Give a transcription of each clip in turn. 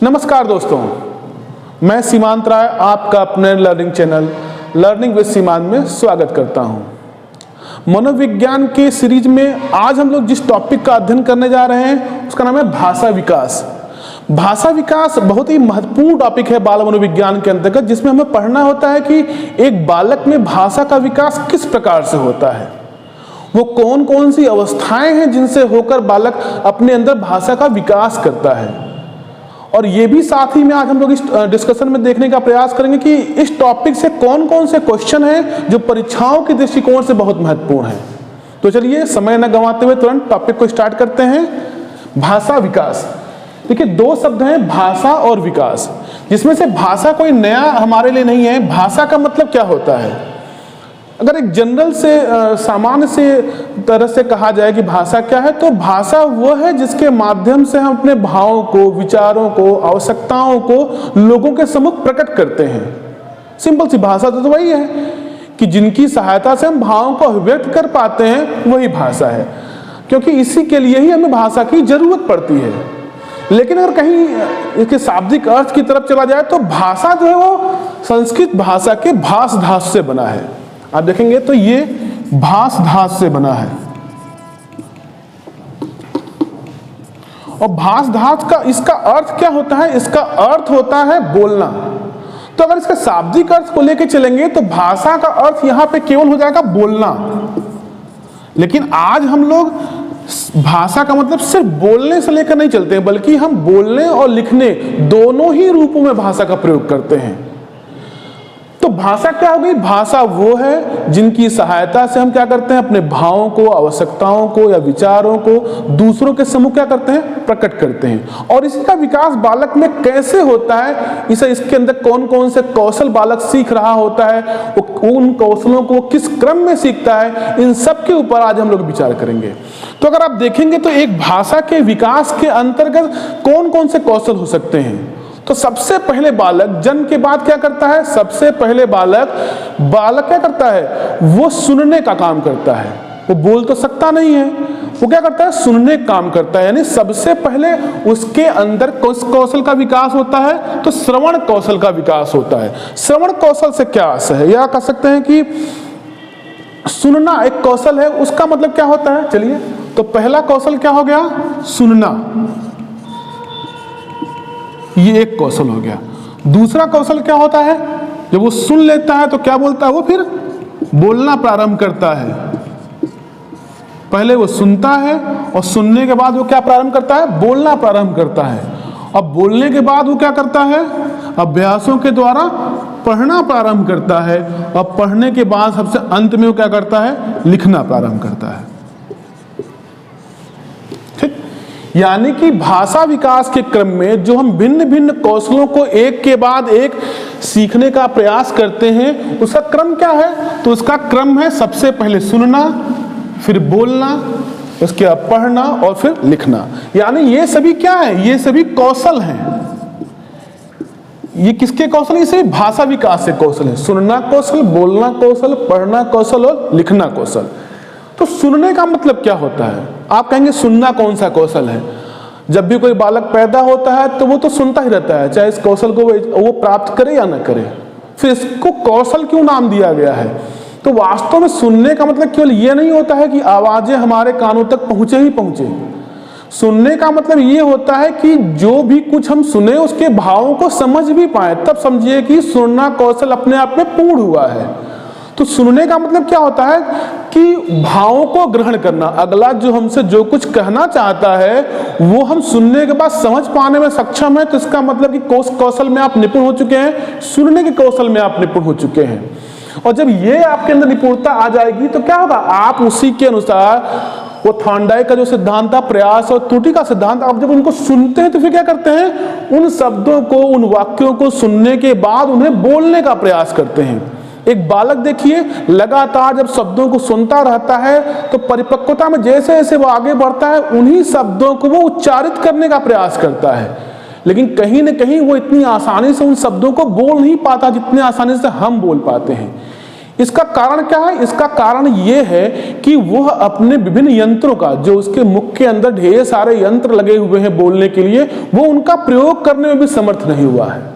नमस्कार दोस्तों, मैं सीमांत राय आपका अपने लर्निंग चैनल लर्निंग विद सीमांत में स्वागत करता हूं। मनोविज्ञान के सीरीज में आज हम लोग जिस टॉपिक का अध्ययन करने जा रहे हैं उसका नाम है भाषा विकास। भाषा विकास बहुत ही महत्वपूर्ण टॉपिक है बाल मनोविज्ञान के अंतर्गत, जिसमें हमें पढ़ना होता है कि एक बालक में भाषा का विकास किस प्रकार से होता है, वो कौन कौन सी अवस्थाएं हैं जिनसे होकर बालक अपने अंदर भाषा का विकास करता है। और ये भी साथ ही में आज हम लोग इस डिस्कशन में देखने का प्रयास करेंगे कि इस टॉपिक से कौन कौन से क्वेश्चन हैं जो परीक्षाओं के दृष्टिकोण से बहुत महत्वपूर्ण हैं। तो चलिए समय न गंवाते हुए तुरंत टॉपिक को स्टार्ट करते हैं। भाषा विकास, देखिए दो शब्द हैं, भाषा और विकास, जिसमें से भाषा कोई नया हमारे लिए नहीं है। भाषा का मतलब क्या होता है, अगर एक जनरल से सामान्य से तरह से कहा जाए कि भाषा क्या है, तो भाषा वो है जिसके माध्यम से हम अपने भावों को, विचारों को, आवश्यकताओं को लोगों के सम्मुख प्रकट करते हैं। सिंपल सी भाषा तो वही है कि जिनकी सहायता से हम भावों को अभिव्यक्त कर पाते हैं, वही भाषा है, क्योंकि इसी के लिए ही हमें भाषा की जरूरत पड़ती है। लेकिन अगर कहीं इसके शाब्दिक अर्थ की तरफ चला जाए तो भाषा जो है वो संस्कृत भाषा के भाष धातु से बना है। आप देखेंगे तो ये भाष धातु से बना है, और भाष धातु का इसका अर्थ क्या होता है, इसका अर्थ होता है बोलना। तो अगर इसके शाब्दिक अर्थ को लेकर चलेंगे तो भाषा का अर्थ यहां पे केवल हो जाएगा बोलना। लेकिन आज हम लोग भाषा का मतलब सिर्फ बोलने से लेकर नहीं चलते हैं, बल्कि हम बोलने और लिखने दोनों ही रूपों में भाषा का प्रयोग करते हैं। तो भाषा क्या हो गई, भाषा वो है जिनकी सहायता से हम क्या करते हैं, अपने भावों को, आवश्यकताओं को या विचारों को दूसरों के सम्मुख क्या करते हैं, प्रकट करते हैं। और इसी का विकास बालक में कैसे होता है, इसके अंदर कौन कौन से कौशल बालक सीख रहा होता है, उन कौशलों को किस क्रम में सीखता है, इन सब के ऊपर आज हम लोग विचार करेंगे। तो अगर आप देखेंगे तो एक भाषा के विकास के अंतर्गत कौन कौन से कौशल हो सकते हैं। तो सबसे पहले बालक जन्म के बाद क्या करता है, सबसे पहले बालक क्या करता है, वो सुनने का काम करता है। वो बोल तो सकता नहीं है, वो क्या करता है, सुनने का काम करता है। यानी सबसे पहले उसके अंदर किस कौशल का विकास होता है, तो श्रवण कौशल का विकास होता है। श्रवण कौशल से क्या अर्थ है, या कह सकते हैं कि सुनना एक कौशल है, उसका मतलब क्या होता है। चलिए, तो पहला कौशल क्या हो गया, सुनना, ये एक कौशल हो गया। दूसरा कौशल क्या होता है, जब वो सुन लेता है तो क्या बोलता है, वो फिर बोलना प्रारंभ करता है। पहले वो सुनता है और सुनने के बाद वो क्या प्रारंभ करता है, बोलना प्रारंभ करता है। अब बोलने के बाद वो क्या करता है, अभ्यासों के द्वारा पढ़ना प्रारंभ करता है, और पढ़ने के बाद सबसे अंत में वो क्या करता है, लिखना प्रारंभ करता है। यानी कि भाषा विकास के क्रम में जो हम भिन्न भिन्न कौशलों को एक के बाद एक सीखने का प्रयास करते हैं, उसका क्रम क्या है, तो उसका क्रम है सबसे पहले सुनना, फिर बोलना, उसके बाद पढ़ना और फिर लिखना। यानी ये सभी क्या है, ये सभी कौशल हैं। ये किसके कौशल, ये सभी भाषा विकास के कौशल है। सुनना कौशल, बोलना कौशल, पढ़ना कौशल और लिखना कौशल। तो सुनने का मतलब क्या होता है, आप कहेंगे सुनना कौन सा कौशल है। जब भी कोई बालक पैदा होता है तो वो तो सुनता ही रहता है, चाहे इस कौशल को वो प्राप्त करे या ना करे। फिर इसको कौशल क्यों नाम दिया गया है, तो वास्तव में सुनने का मतलब केवल ये नहीं होता है कि आवाजें हमारे कानों तक पहुंचे ही पहुंचे। सुनने का मतलब ये होता है कि जो भी कुछ हम सुने उसके भावों को समझ भी पाए, तब समझिए कि सुनना कौशल अपने आप में पूर्ण हुआ है। तो सुनने का मतलब क्या होता है कि भावों को ग्रहण करना, अगला जो हमसे जो कुछ कहना चाहता है वो हम सुनने के बाद समझ पाने में सक्षम है, तो इसका मतलब कि कौशल में आप निपुण हो चुके हैं, सुनने के कौशल में आप निपुण हो चुके हैं। और जब ये आपके अंदर निपुणता आ जाएगी तो क्या होगा, आप उसी के अनुसार वो थॉर्नडाइक का जो सिद्धांत था, प्रयास और त्रुटि का सिद्धांत, आप जब उनको सुनते हैं तो फिर क्या करते हैं, उन शब्दों को, उन वाक्यों को सुनने के बाद उन्हें बोलने का प्रयास करते हैं। एक बालक देखिए लगातार जब शब्दों को सुनता रहता है तो परिपक्वता में जैसे जैसे वो आगे बढ़ता है, उन्हीं शब्दों को वो उच्चारित करने का प्रयास करता है। लेकिन कहीं न कहीं वो इतनी आसानी से उन शब्दों को बोल नहीं पाता जितने आसानी से हम बोल पाते हैं। इसका कारण क्या है? इसका कारण ये है कि वह अपने विभिन्न यंत्रों का, जो उसके मुख के अंदर ढेर सारे यंत्र लगे हुए हैं बोलने के लिए, वो उनका प्रयोग करने में भी समर्थ नहीं हुआ है।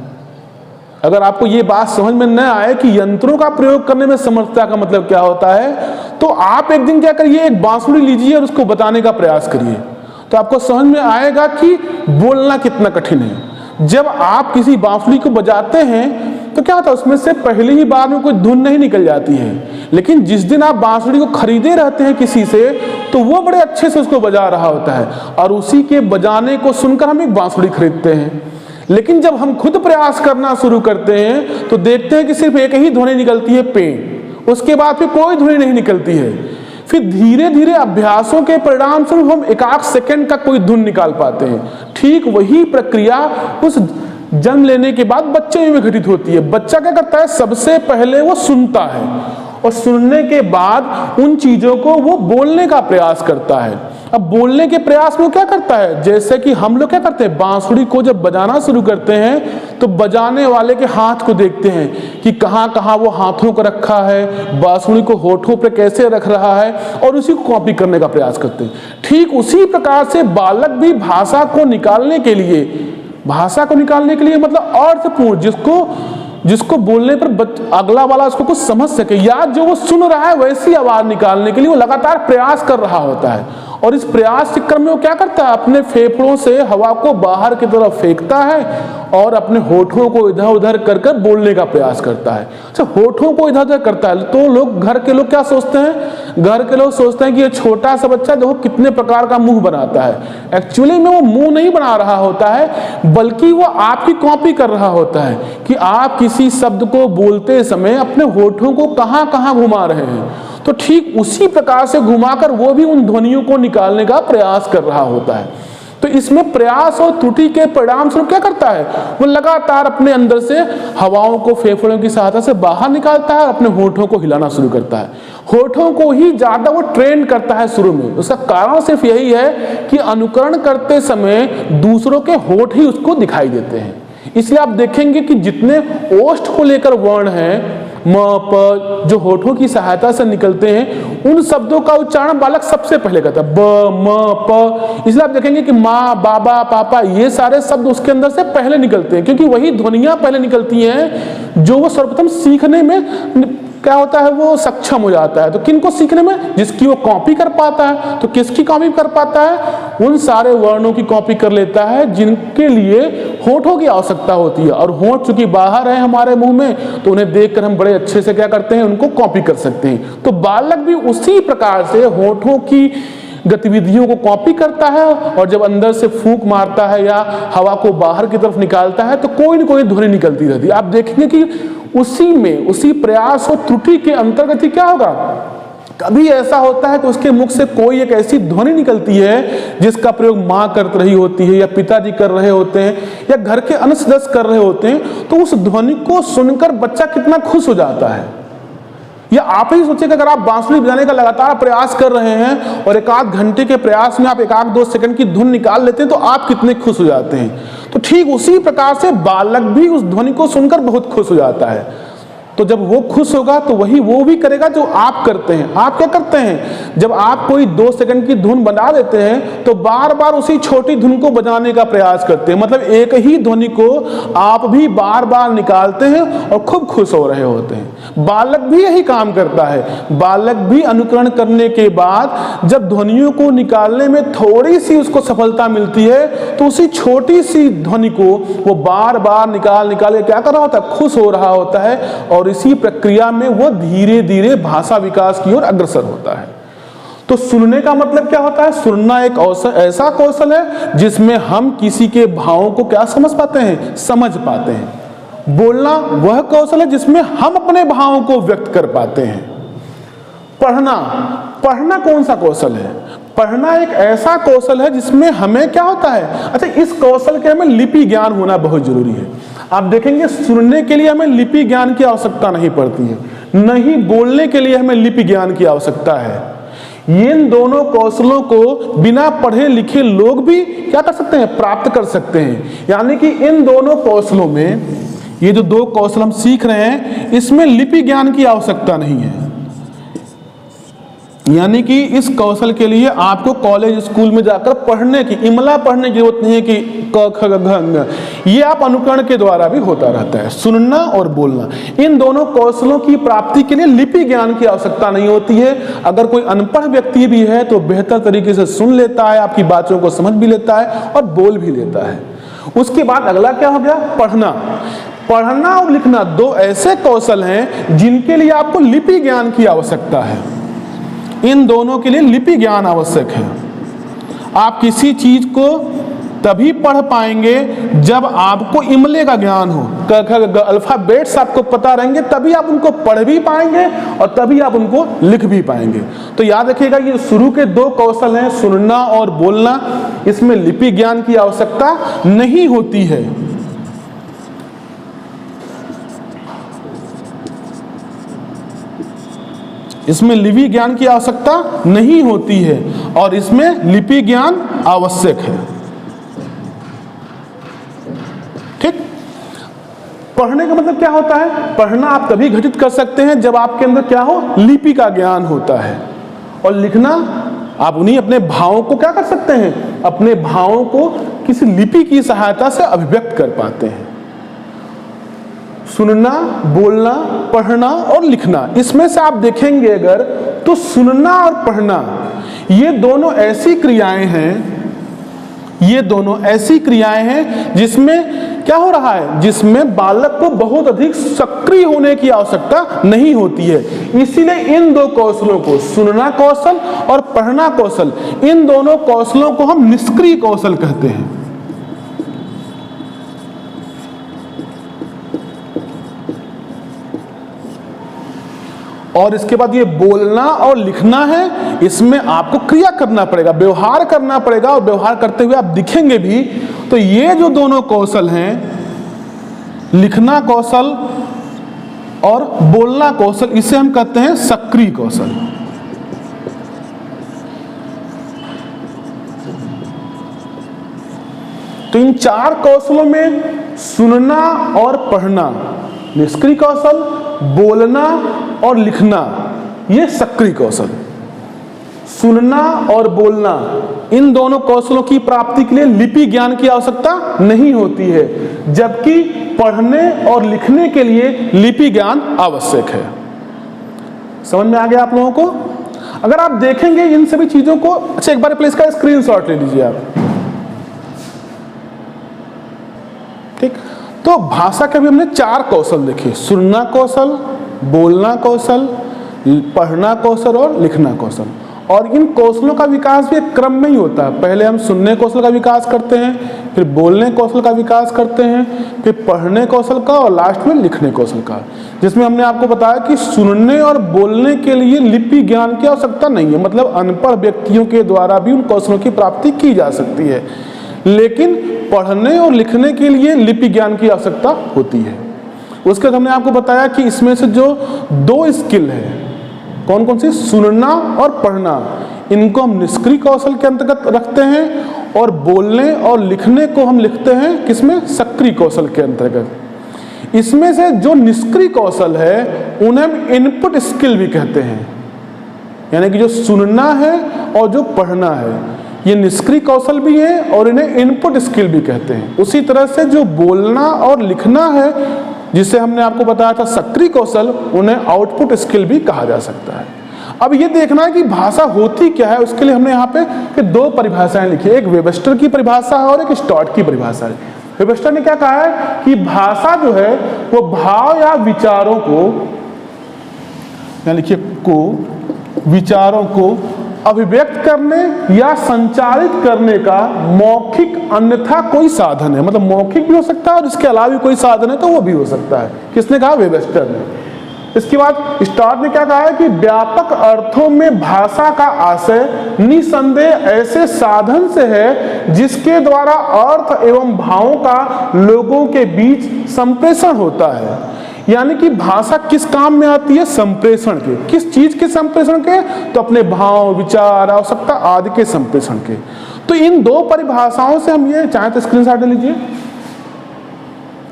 अगर आपको ये बात समझ में न आए कि यंत्रों का प्रयोग करने में समर्थता का मतलब क्या होता है, तो आप एक दिन क्या करिए, एक बांसुरी लीजिए और उसको बताने का प्रयास करिए, तो आपको समझ में आएगा कि बोलना कितना कठिन है। जब आप किसी बांसुरी को बजाते हैं तो क्या होता है, उसमें से पहली ही बार में कोई धुन नहीं निकल जाती है, लेकिन जिस दिन आप बांसुरी को खरीदे रहते हैं किसी से, तो वो बड़े अच्छे से उसको बजा रहा होता है, और उसी के बजाने को सुनकर हम एक बांसुरी खरीदते हैं। लेकिन जब हम खुद प्रयास करना शुरू करते हैं तो देखते हैं कि सिर्फ एक ही ध्वनि निकलती है, पे, उसके बाद फिर कोई ध्वनि नहीं निकलती है। फिर धीरे धीरे अभ्यासों के परिणाम स्वरूप हम एक आध सेकंड का कोई धुन निकाल पाते हैं। ठीक वही प्रक्रिया उस जन्म लेने के बाद बच्चे में घटित होती है। बच्चा क्या करता है, सबसे पहले वो सुनता है, और सुनने के बाद उन चीजों को वो बोलने का प्रयास करता है। अब बोलने के प्रयास में क्या करता है, जैसे कि हम लोग क्या करते हैं, बांसुरी को जब बजाना शुरू करते हैं तो बजाने वाले के हाथ को देखते हैं कि कहाँ कहाँ वो हाथों को रखा है, बांसुरी को होठों पे कैसे रख रहा है, और उसी को कॉपी करने का प्रयास करते हैं। ठीक उसी प्रकार से बालक भी भाषा को निकालने के लिए मतलब अर्थपूर्ण, जिसको बोलने पर अगला वाला उसको कुछ समझ सके, या जो वो सुन रहा है वैसी आवाज निकालने के लिए वो लगातार प्रयास कर रहा होता है। और इस प्रयास के क्रम में वो क्या करता है, अपने फेफड़ों से हवा को बाहर की तरफ फेंकता है और अपने होठों को इधर उधर कर कर बोलने का प्रयास करता है। अच्छा, होठों को इधर उधर करता है तो घर के लोग क्या सोचते हैं, घर के लोग सोचते हैं कि ये छोटा सा बच्चा देखो कितने प्रकार का मुंह बनाता है। एक्चुअली में वो मुंह नहीं बना रहा होता है, बल्कि वो आपकी कॉपी कर रहा होता है कि आप किसी शब्द को बोलते समय अपने होठों को कहां कहां घुमा रहे हैं। तो ठीक उसी प्रकार से घुमाकर वो भी उन ध्वनियों को निकालने का प्रयास कर रहा होता है। तो इसमें प्रयास और त्रुटि के परिणाम स्वरूप क्या करता है, वो लगातार अपने अंदर से हवाओं को फेफड़ों की सहायता से बाहर निकालता है और अपने होठों को हिलाना शुरू करता है। होठों को ही ज्यादा वो ट्रेन करता है शुरू में। उसका कारण सिर्फ यही है कि अनुकरण करते समय दूसरों के होठ ही उसको दिखाई देते हैं। इसलिए आप देखेंगे कि जितने ओष्ठ को लेकर वर्ण हैं, म प, जो होठों की सहायता से निकलते हैं, उन शब्दों का उच्चारण बालक सबसे पहले करता है, ब म प। इसलिए आप देखेंगे कि माँ, बाबा, पापा, ये सारे शब्द उसके अंदर से पहले निकलते हैं, क्योंकि वही ध्वनियां पहले निकलती हैं जो वो सर्वप्रथम सीखने में क्या होता है, वो सक्षम हो जाता है। तो किनको सीखने में, जिसकी वो कॉपी कर पाता है। तो किसकी कॉपी कर पाता है, उन सारे वर्णों की कॉपी कर लेता है जिनके लिए होठों की आवश्यकता होती है। और होठ चूंकि बाहर है हमारे मुंह में, तो उन्हें देखकर हम बड़े अच्छे से क्या करते हैं, उनको कॉपी कर सकते हैं। तो बालक भी उसी प्रकार से होठों की गतिविधियों को कॉपी करता है, और जब अंदर से फूंक मारता है या हवा को बाहर की तरफ निकालता है तो कोई न कोई ध्वनि निकलती रहती है। आप देखेंगे कि उसी प्रयास और त्रुटि के अंतर्गत ही क्या होगा, कभी ऐसा होता है कि उसके मुख से कोई एक ऐसी ध्वनि निकलती है जिसका प्रयोग माँ कर रही होती है, या पिताजी कर रहे होते हैं, या घर के अन्य सदस्य कर रहे होते हैं। तो उस ध्वनि को सुनकर बच्चा कितना खुश हो जाता है। या आप ही सोचिए कि अगर आप बांसुरी बजाने का लगातार प्रयास कर रहे हैं और एक आध घंटे के प्रयास में आप एक आध 2 सेकंड की धुन निकाल लेते हैं, तो आप कितने खुश हो जाते हैं। तो ठीक उसी प्रकार से बालक भी उस ध्वनि को सुनकर बहुत खुश हो जाता है। तो जब वो खुश होगा तो वही वो भी करेगा जो आप करते हैं। आप क्या करते हैं, जब आप कोई 2 सेकंड की धुन बना देते हैं तो बार बार उसी छोटी धुन को बजाने का प्रयास करते हैं। मतलब एक ही ध्वनि को आप भी बार बार निकालते हैं और खूब खुश हो रहे होते हैं। बालक भी यही काम करता है। बालक भी अनुकरण करने के बाद जब ध्वनियों को निकालने में थोड़ी सी उसको सफलता मिलती है, तो उसी छोटी सी ध्वनि को वो बार बार निकाल के क्या कर रहा होता है, खुश हो रहा होता है। और इसी प्रक्रिया में वो धीरे धीरे भाषा विकास की ओर अग्रसर होता है। तो सुनने का मतलब क्या होता है, सुनना एक ऐसा कौशल है जिसमें हम किसी के भावों को क्या समझ पाते हैं, समझ पाते हैं। बोलना वह कौशल है जिसमें हम अपने भावों को व्यक्त कर पाते हैं। पढ़ना कौन सा कौशल है, पढ़ना एक ऐसा कौशल है जिसमें हमें क्या होता है, अच्छा इस कौशल के हमें लिपि ज्ञान होना बहुत जरूरी है। आप देखेंगे सुनने के लिए हमें लिपि ज्ञान की आवश्यकता नहीं पड़ती है, नहीं बोलने के लिए हमें लिपि ज्ञान की आवश्यकता है। इन दोनों कौशलों को बिना पढ़े लिखे लोग भी क्या कर सकते हैं, प्राप्त कर सकते हैं। यानी कि इन दोनों कौशलों में, ये जो 2 कौशल हम सीख रहे हैं, इसमें लिपि ज्ञान की आवश्यकता नहीं है। यानी कि इस कौशल के लिए आपको कॉलेज स्कूल में जाकर पढ़ने की, इमला पढ़ने की जरूरत नहीं है कि क ख ग घ ङ। ये आप अनुकरण के द्वारा भी होता रहता है। सुनना और बोलना, इन दोनों कौशलों की प्राप्ति के लिए लिपि ज्ञान की आवश्यकता नहीं होती है। अगर कोई अनपढ़ व्यक्ति भी है तो बेहतर तरीके से सुन लेता है, आपकी बातों को समझ भी लेता है और बोल भी लेता है। उसके बाद अगला क्या हो गया? पढ़ना। पढ़ना और लिखना दो ऐसे कौशल हैं जिनके लिए आपको लिपि ज्ञान की आवश्यकता है। इन दोनों के लिए लिपि ज्ञान आवश्यक है। आप किसी चीज को तभी पढ़ पाएंगे जब आपको इमले का ज्ञान हो, क ख ग अल्फाबेट्स आपको पता रहेंगे, तभी आप उनको पढ़ भी पाएंगे और तभी आप उनको लिख भी पाएंगे। तो याद रखिएगा ये शुरू के दो कौशल हैं, सुनना और बोलना, इसमें लिपि ज्ञान की आवश्यकता नहीं होती है। इसमें लिपि ज्ञान की आवश्यकता नहीं होती है और इसमें लिपि ज्ञान आवश्यक है। ठीक। पढ़ने का मतलब क्या होता है? पढ़ना आप तभी घटित कर सकते हैं जब आपके अंदर क्या हो? लिपि का ज्ञान होता है। और लिखना आप उन्हीं अपने भावों को क्या कर सकते हैं? अपने भावों को किसी लिपि की सहायता से अभिव्यक्त कर पाते हैं। सुनना, बोलना, पढ़ना और लिखना, इसमें से आप देखेंगे अगर तो सुनना और पढ़ना ये दोनों ऐसी क्रियाएं हैं जिसमें क्या हो रहा है? जिसमें बालक को बहुत अधिक सक्रिय होने की आवश्यकता नहीं होती है। इसीलिए इन दो कौशलों को, सुनना कौशल और पढ़ना कौशल, इन दोनों कौशलों को हम निष्क्रिय कौशल कहते हैं। और इसके बाद ये बोलना और लिखना है, इसमें आपको क्रिया करना पड़ेगा, व्यवहार करना पड़ेगा और व्यवहार करते हुए आप दिखेंगे भी। तो ये जो दोनों कौशल हैं, लिखना कौशल और बोलना कौशल, इसे हम कहते हैं सक्रिय कौशल। तो इन चार कौशलों में सुनना और पढ़ना निष्क्रिय कौशल, बोलना और लिखना ये सक्रिय कौशल। सुनना और बोलना, इन दोनों कौशलों की प्राप्ति के लिए लिपि ज्ञान की आवश्यकता नहीं होती है, जबकि पढ़ने और लिखने के लिए लिपि ज्ञान आवश्यक है। समझ में आ गया आप लोगों को? अगर आप देखेंगे इन सभी चीजों को, अच्छा एक बार प्लीज इसका स्क्रीनशॉट ले लीजिए आप। ठीक। तो भाषा के भी हमने चार कौशल देखे, सुनना कौशल, बोलना कौशल, पढ़ना कौशल और लिखना कौशल। और इन कौशलों का विकास भी एक क्रम में ही होता है। पहले हम सुनने कौशल का विकास करते हैं, फिर बोलने कौशल का विकास करते हैं, फिर पढ़ने कौशल का और लास्ट में लिखने कौशल का, जिसमें हमने आपको बताया कि सुनने और बोलने के लिए लिपि ज्ञान की आवश्यकता नहीं है। मतलब अनपढ़ व्यक्तियों के द्वारा भी उन कौशलों की प्राप्ति की जा सकती है, लेकिन पढ़ने और लिखने के लिए लिपि ज्ञान की आवश्यकता होती है। उसके बाद हमने आपको बताया कि इसमें से जो दो स्किल है, कौन कौन सी? सुनना और पढ़ना, इनको हम निष्क्रिय कौशल के अंतर्गत रखते हैं और बोलने और लिखने को हम लिखते हैं किसमें? सक्रिय कौशल के अंतर्गत। इसमें से जो निष्क्रिय कौशल है उन्हें हम इनपुट स्किल भी कहते हैं। यानी कि जो सुनना है और जो पढ़ना है ये निष्क्रिय कौशल भी है और इन्हें इनपुट स्किल भी कहते हैं। उसी तरह से जो बोलना और लिखना है, जिसे हमने आपको बताया था सक्रिय कौशल, उन्हें आउटपुट स्किल भी कहा जा सकता है। अब ये देखना है कि भाषा होती क्या है, उसके लिए हमने यहाँ पे दो परिभाषाएं लिखी है। एक वेबस्टर की परिभाषा है और एक स्टॉर्ट की परिभाषा है। वेबस्टर ने क्या कहा है कि भाषा जो है वो भाव या विचारों को, लिखिए को, विचारों को अभिव्यक्त करने या संचारित करने का मौखिक अन्यथा कोई साधन है। मतलब मौखिक भी हो सकता है और इसके अलावा भी कोई साधन है तो वो भी हो सकता है। किसने कहा? वेबस्टर ने। इसके बाद स्टार्ट ने क्या कहा है कि व्यापक अर्थों में भाषा का आशय निसंदेह ऐसे साधन से है जिसके द्वारा अर्थ एवं भावों का लोगों के बीच संप्रेषण होता है। यानी कि भाषा किस काम में आती है? संप्रेषण के। किस चीज के संप्रेषण के? तो अपने भाव, विचार, आवश्यकता आदि के संप्रेषण के। तो इन दो परिभाषाओं से हम ये, चाहे तो स्क्रीनशॉट ले लीजिए,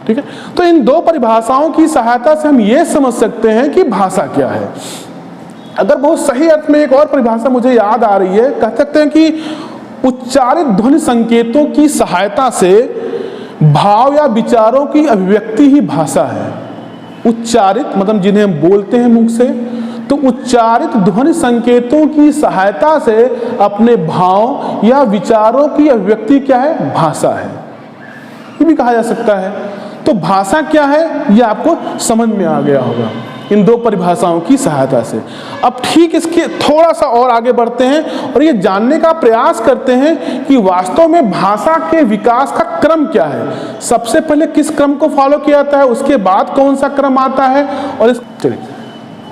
ठीक है। तो इन दो परिभाषाओं की सहायता से हम ये समझ सकते हैं कि भाषा क्या है। अगर बहुत सही अर्थ में एक और परिभाषा मुझे याद आ रही है, कह सकते हैं कि उच्चारित ध्वनि संकेतों की सहायता से भाव या विचारों की अभिव्यक्ति ही भाषा है। उच्चारित मतलब जिन्हें हम बोलते हैं मुख से, तो उच्चारित ध्वनि संकेतों की सहायता से अपने भाव या विचारों की अभिव्यक्ति क्या है? भाषा है, ये भी कहा जा सकता है। तो भाषा क्या है ये आपको समझ में आ गया होगा इन दो परिभाषाओं की सहायता से। अब ठीक इसके थोड़ा सा और आगे बढ़ते हैं और ये जानने का प्रयास करते हैं कि वास्तव में भाषा के विकास का क्रम क्या है। सबसे पहले किस क्रम को फॉलो किया जाता है, उसके बाद कौन सा क्रम आता है, और चलिए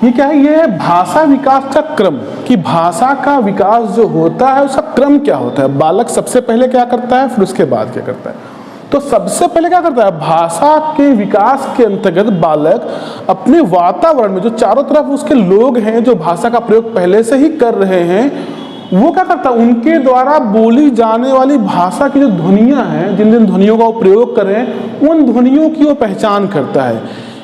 ये क्या है, ये है भाषा विकास का क्रम, कि भाषा का विकास जो होता है उसका क्रम क्या होता है। बालक सबसे पहले क्या करता है, फिर उसके बाद क्या करता है। तो सबसे पहले क्या करता है, भाषा के विकास के अंतर्गत बालक अपने वातावरण में जो चारों तरफ उसके लोग हैं जो भाषा का प्रयोग पहले से ही कर रहे हैं, वो क्या करता है, उनके द्वारा बोली जाने वाली भाषा की जो ध्वनियां हैं, जिन जिन ध्वनियों का वो प्रयोग कर रहे हैं, उन ध्वनियों की वो पहचान करता है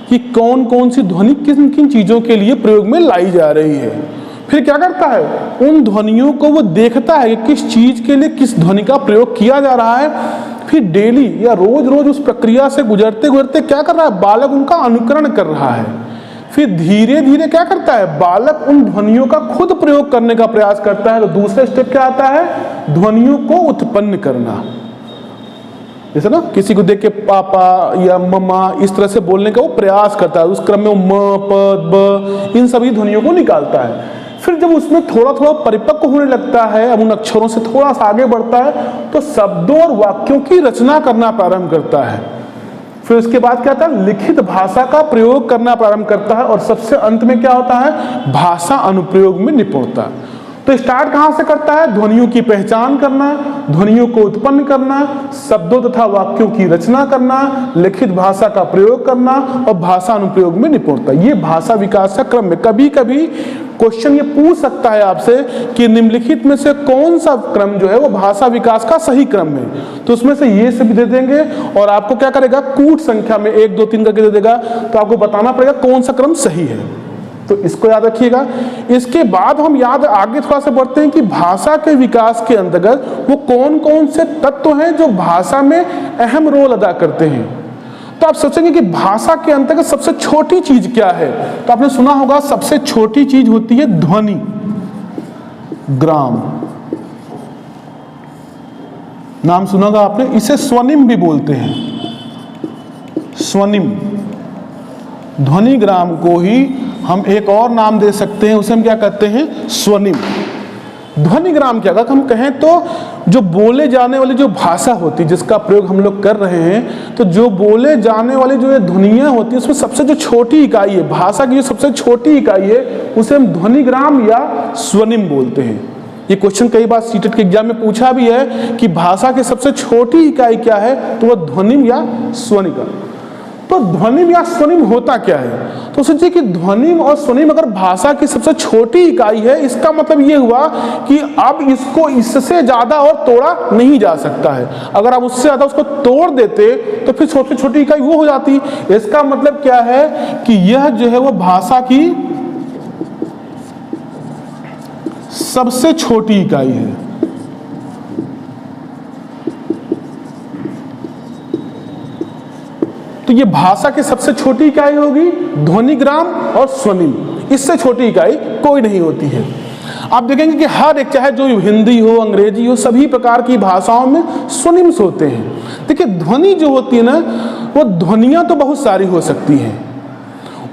कि कौन कौन सी ध्वनि किन किन चीजों के लिए प्रयोग में लाई जा रही है। फिर क्या करता है, उन ध्वनियों को वो देखता है कि किस चीज के लिए किस ध्वनि का प्रयोग किया जा रहा है। फिर डेली या रोज रोज उस प्रक्रिया से गुजरते गुजरते क्या कर रहा है, बालक उनका अनुकरण कर रहा है। फिर धीरे धीरे क्या करता है, बालक उन ध्वनियों का खुद प्रयोग करने का प्रयास करता है। तो दूसरा स्टेप क्या आता है, ध्वनियों को उत्पन्न करना। जैसे ना किसी को देख के पापा या मम्मा इस तरह से बोलने का वो प्रयास करता है, उस क्रम में वो म प ब इन सभी ध्वनियों को निकालता है। फिर जब उसमें थोड़ा थोड़ा परिपक्व होने लगता है, अब उन अक्षरों से थोड़ा सा आगे बढ़ता है, तो शब्दों और वाक्यों की रचना करना प्रारंभ करता है। फिर उसके बाद क्या होता है, लिखित भाषा का प्रयोग करना प्रारंभ करता है, और सबसे अंत में क्या होता है, भाषा अनुप्रयोग में निपुणता। तो स्टार्ट कहां से करता है, ध्वनियों की पहचान करना, ध्वनियों को उत्पन्न करना, शब्दों तथा वाक्यों की रचना करना, लिखित भाषा का प्रयोग करना और भाषा अनुप्रयोग में निपुणता। ये भाषा विकास का क्रम है। कभी कभी क्वेश्चन ये पूछ सकता है आपसे कि निम्नलिखित में से कौन सा क्रम जो है वो भाषा विकास का सही क्रम है। तो उसमें से ये सभी दे देंगे और आपको क्या करेगा, कूट संख्या में 1 2 3 करके दे देगा, तो आपको बताना पड़ेगा कौन सा क्रम सही है। तो इसको याद रखिएगा। इसके बाद हम आगे थोड़ा सा बढ़ते हैं कि भाषा के विकास के अंतर्गत वो कौन कौन से तत्व हैं जो भाषा में अहम रोल अदा करते हैं। तो आप सोचेंगे कि भाषा के अंतर्गत सबसे छोटी चीज क्या है, तो आपने सुना होगा सबसे छोटी चीज होती है ध्वनि, ग्राम। नाम सुना होगा आपने, इसे स्वनिम भी बोलते हैं। स्वनिम, ध्वनि ग्राम को ही हम एक और नाम दे सकते हैं, उसे हम क्या कहते हैं, स्वनिम। ध्वनि ग्राम क्या, अगर हम कहें तो जो बोले जाने वाली जो भाषा होती है जिसका प्रयोग हम लोग कर रहे हैं, तो जो बोले जाने वाली जो ये ध्वनियां होती है उसमें सबसे जो छोटी इकाई है, भाषा की जो सबसे छोटी इकाई है, उसे हम ध्वनि ग्राम या स्वनिम बोलते हैं। ये क्वेश्चन कई बार सीटेट के एग्जाम में पूछा भी है कि भाषा की सबसे छोटी इकाई क्या है, तो वह ध्वनिम या स्वनिका। तो ध्वनिम या स्वनिम होता क्या है, तो सोचिए कि ध्वनिम और स्वनिम अगर भाषा की सबसे छोटी इकाई है, इसका मतलब ये हुआ कि अब इसको इससे ज्यादा और तोड़ा नहीं जा सकता है। अगर आप उससे ज्यादा उसको तोड़ देते तो फिर सबसे छोटी इकाई वो हो जाती। इसका मतलब क्या है कि यह जो है वो भाषा की सबसे छोटी इकाई है। तो ये भाषा की सबसे छोटी इकाई होगी ध्वनिग्राम और स्वनिम, इससे छोटी इकाई कोई नहीं होती है। आप देखेंगे कि हर एक, चाहे जो हिंदी हो अंग्रेजी हो, सभी प्रकार की भाषाओं में स्वनिम्स होते हैं। देखिए ध्वनि जो होती है ना, वो ध्वनियां तो बहुत सारी हो सकती हैं।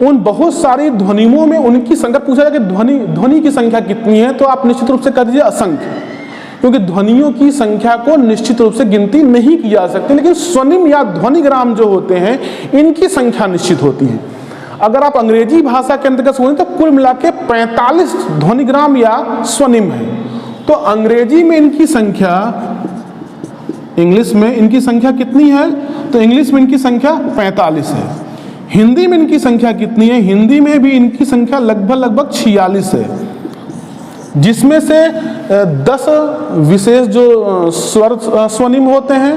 उन बहुत सारी ध्वनियों में उनकी संख्या पूछा जाए कि ध्वनि की संख्या कितनी है, तो आप निश्चित रूप से कह दीजिए असंख्य, क्योंकि ध्वनियों की संख्या को निश्चित रूप से गिनती नहीं की जा सकती। लेकिन स्वनिम या ध्वनिग्राम जो होते हैं इनकी संख्या निश्चित होती है। अगर आप अंग्रेजी भाषा के अंतर्गत सुनें तो कुल मिला के 45 ध्वनिग्राम या स्वनिम है। तो अंग्रेजी में इनकी संख्या, इंग्लिश में इनकी संख्या कितनी है, तो इंग्लिश में इनकी संख्या 45 है। हिंदी में इनकी संख्या कितनी है, हिंदी में भी इनकी संख्या लगभग 46 है, जिसमें से 10 विशेष जो स्वर स्वनिम होते हैं,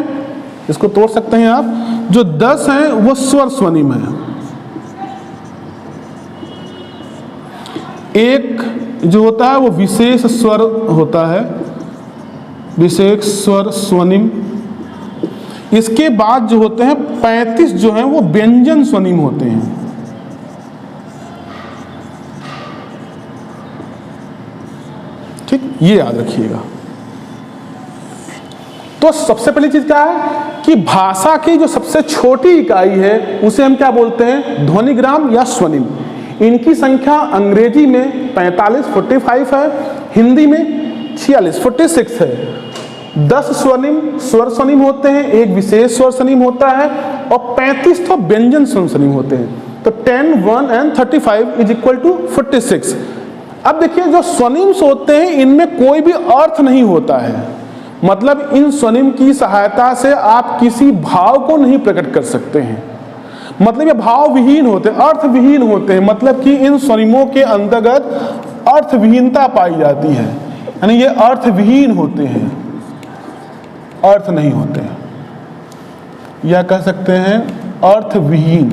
इसको तोड़ सकते हैं आप, जो 10 हैं वो स्वर स्वनिम है। एक जो होता है वो विशेष स्वर होता है, विशेष स्वर स्वनिम। इसके बाद जो होते हैं 35 जो हैं वो व्यंजन स्वनिम होते हैं। ठीक, ये याद रखिएगा। तो सबसे पहली चीज क्या है कि भाषा की जो सबसे छोटी इकाई है उसे हम क्या बोलते हैं, ध्वनिग्राम या स्वनिम। इनकी संख्या अंग्रेजी में 45 है, हिंदी में 46 है। 10 स्वर स्वनिम होते हैं, एक विशेष स्वर स्वनिम होता है और 35 तो व्यंजन स्वर स्वनिम होते हैं। तो 10, 1 and 35 इज इक्वल टू 46। अब देखिए जो स्वनिम्स होते हैं इनमें कोई भी अर्थ नहीं होता है, मतलब इन स्वनिम की सहायता से आप किसी भाव को नहीं प्रकट कर सकते हैं। मतलब ये भाव विहीन होते हैं, अर्थ विहीन होते हैं। मतलब कि इन स्वनिमों के अंतर्गत अर्थ विहीनता पाई जाती है, यानी ये अर्थ विहीन होते हैं, अर्थ नहीं होते हैं, या कह सकते हैं अर्थ विहीन।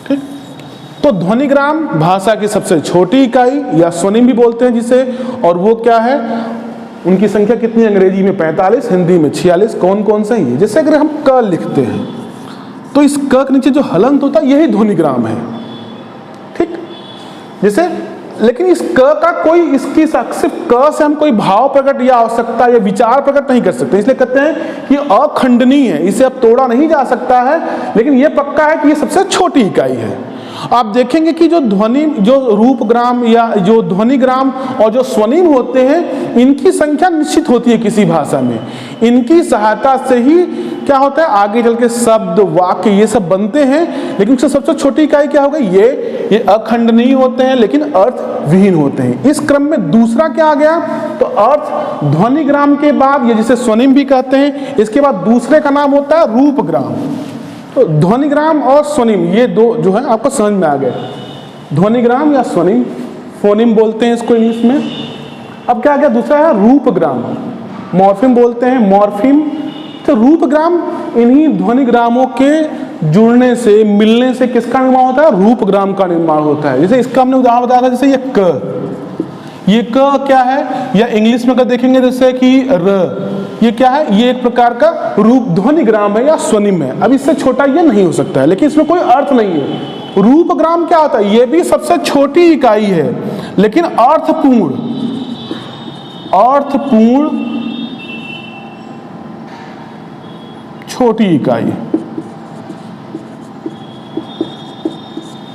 ठीक, तो ध्वनिग्राम भाषा की सबसे छोटी इकाई या स्वनिम भी बोलते हैं जिसे, और वो क्या है, उनकी संख्या कितनी, अंग्रेजी में 45, हिंदी में 46। कौन कौन सा ही है, जैसे अगर हम क लिखते हैं तो इस क के नीचे जो हलंत होता है यही ध्वनिग्राम है। ठीक, जैसे, लेकिन इस क का कोई, इसकी सिर्फ क से हम कोई भाव प्रकट या आवश्यकता या विचार प्रकट नहीं कर सकते, इसलिए कहते हैं कि अखंडनीय है, इसे अब तोड़ा नहीं जा सकता है। लेकिन यह पक्का है कि यह सबसे छोटी इकाई है। आप देखेंगे कि जो ध्वनि, जो रूपग्राम या जो ध्वनिग्राम और जो स्वनिम होते हैं इनकी संख्या निश्चित होती है किसी भाषा में। इनकी सहायता से ही क्या होता है, आगे चल के शब्द, वाक्य ये सब बनते हैं। लेकिन उससे सबसे छोटी इकाई क्या होगा, ये अखंडनीय होते हैं लेकिन अर्थ विहीन होते हैं। इस क्रम में दूसरा क्या आ गया, तो अर्थ ध्वनिग्राम के बाद, ये जिसे स्वनिम भी कहते हैं, इसके बाद दूसरे का नाम होता है रूपग्राम। तो ध्वनिग्राम और स्वनिम ये दो जो है आपको समझ में आ गए, ध्वनिग्राम या स्वनिम, फोनिम बोलते हैं इसको इंग्लिश में। अब क्या आ गया, दूसरा है रूपग्राम, मॉर्फिम बोलते हैं, मॉर्फिम। तो रूपग्राम इन्हीं ध्वनिग्रामों के जुड़ने से, मिलने से किसका निर्माण होता है, रूपग्राम का निर्माण होता है। जैसे इसका हमने उदाहरण बताया था, जैसे ये क क्या है, या इंग्लिश में अगर देखेंगे जैसे कि र, ये क्या है, ये एक प्रकार का रूप ध्वनिग्राम है या स्वनिम है। अब इससे छोटा ये नहीं हो सकता है, लेकिन इसमें कोई अर्थ नहीं है। रूपग्राम क्या होता है, ये भी सबसे छोटी इकाई है लेकिन अर्थपूर्ण छोटी इकाई।